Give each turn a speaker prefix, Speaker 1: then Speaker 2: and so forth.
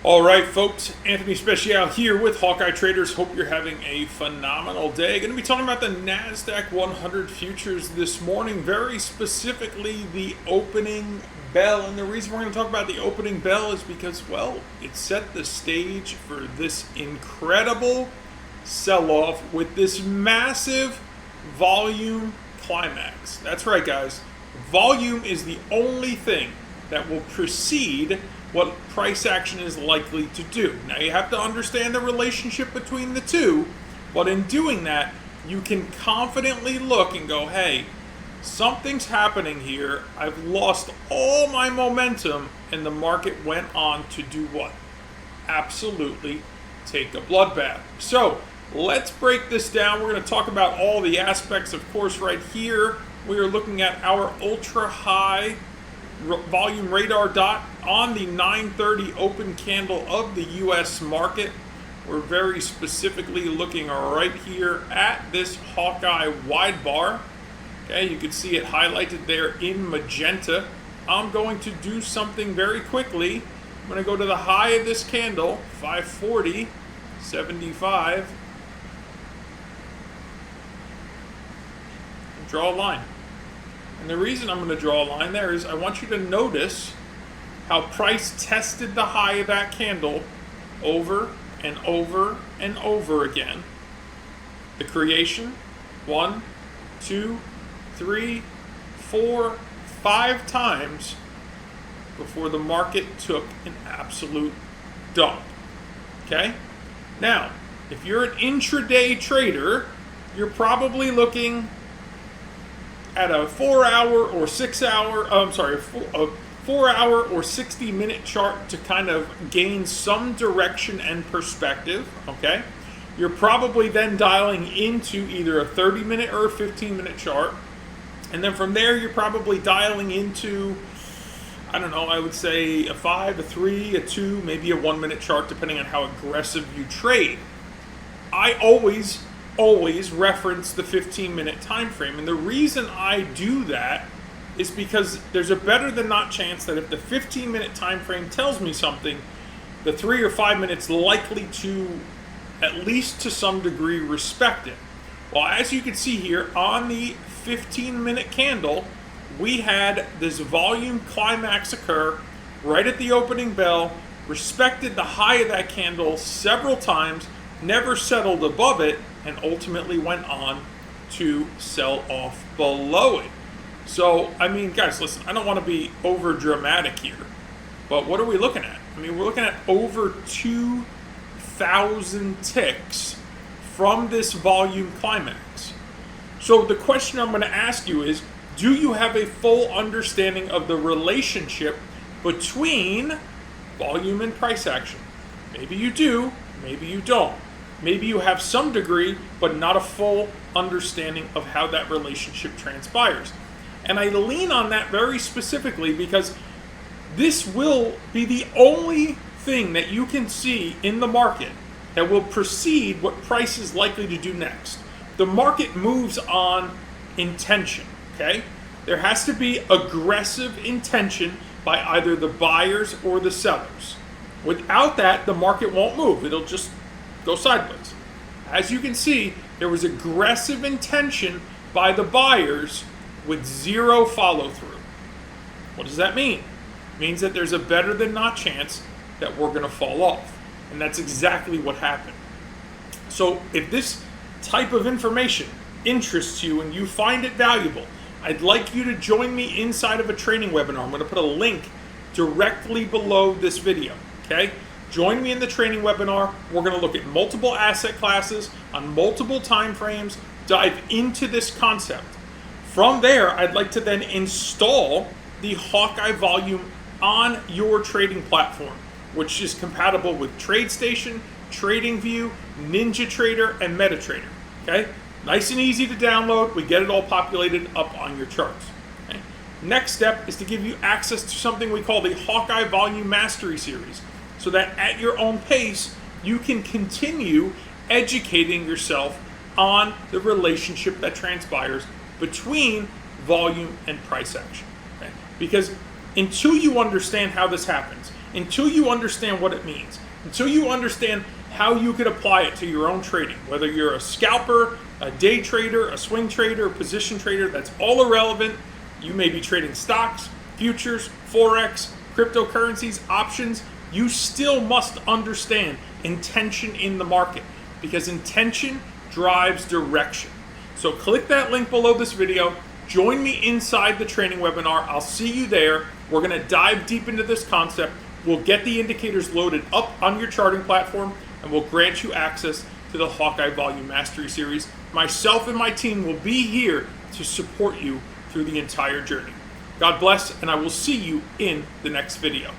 Speaker 1: All right, folks, Anthony Speciale here with Hawkeye Traders. Hope you're having a phenomenal day. Going to be talking about the Nasdaq 100 futures this morning, very specifically the opening bell. And the reason we're going to talk about the opening bell is because, well, it set the stage for this incredible sell-off with this massive volume climax. That's right, guys. Volume is the only thing that will precede what price action is likely to do. Now, you have to understand the relationship between the two, but in doing that, you can confidently look and go, hey, something's happening here. I've lost all my momentum, and the market went on to do what? Absolutely take a bloodbath. So let's break this down. We're going to talk about all the aspects. Of course, right here, we are looking at our ultra high volume radar dot on the 9:30 open candle of the US market. We're very specifically looking right here at this Hawkeye wide bar. Okay, you can see it highlighted there in magenta. I'm going to do something very quickly. I'm going to go to the high of this candle, 540.75, and draw a line. And the reason I'm going to draw a line there is I want you to notice how price tested the high of that candle over and over and over again. The creation, 1, 2, 3, 4, 5 times before the market took an absolute dump. Okay? Now, if you're an intraday trader, you're probably looking at a 4-hour or 6-hour, a 4-hour or 60-minute chart to kind of gain some direction and perspective, okay? You're probably then dialing into either a 30-minute or a 15-minute chart. And then from there, you're probably dialing into, I don't know, I would say a 5, a 3, a 2, maybe a 1-minute chart, depending on how aggressive you trade. I always reference the 15-minute time frame, and the reason I do that is because there's a better than not chance that if the 15-minute time frame tells me something, the 3 or 5 minutes likely to, at least to some degree, respect it. Well, as you can see here on the 15-minute candle, we had this volume climax occur right at the opening bell, respected the high of that candle several times, never settled above it, and ultimately went on to sell off below it. So, I mean, guys, listen, I don't want to be over dramatic here, but what are we looking at? I mean, we're looking at over 2,000 ticks from this volume climax. So the question I'm going to ask you is, do you have a full understanding of the relationship between volume and price action? Maybe you do, maybe you don't. Maybe you have some degree, but not a full understanding of how that relationship transpires. And I lean on that very specifically because this will be the only thing that you can see in the market that will precede what price is likely to do next. The market moves on intention, okay? There has to be aggressive intention by either the buyers or the sellers. Without that, the market won't move. It'll just go sideways. As you can see, there was aggressive intention by the buyers with zero follow-through. What does that mean? It means that there's a better than not chance that we're going to fall off. And that's exactly what happened. So if this type of information interests you and you find it valuable, I'd like you to join me inside of a training webinar. I'm going to put a link directly below this video, okay? Join me in the training webinar. We're going to look at multiple asset classes on multiple time frames, dive into this concept. From there, I'd like to then install the Hawkeye volume on your trading platform, which is compatible with TradeStation, TradingView, NinjaTrader, and MetaTrader. Okay? Nice and easy to download. We get it all populated up on your charts. Okay? Next step is to give you access to something we call the Hawkeye Volume Mastery Series, so that at your own pace, you can continue educating yourself on the relationship that transpires between volume and price action. Okay? Because until you understand how this happens, until you understand what it means, until you understand how you could apply it to your own trading, whether you're a scalper, a day trader, a swing trader, a position trader, that's all irrelevant. You may be trading stocks, futures, forex, cryptocurrencies, options. You still must understand intention in the market, because intention drives direction. So click that link below this video. Join me inside the training webinar. I'll see you there. We're going to dive deep into this concept. We'll get the indicators loaded up on your charting platform, and we'll grant you access to the Hawkeye Volume Mastery Series. Myself and my team will be here to support you through the entire journey. God bless, and I will see you in the next video.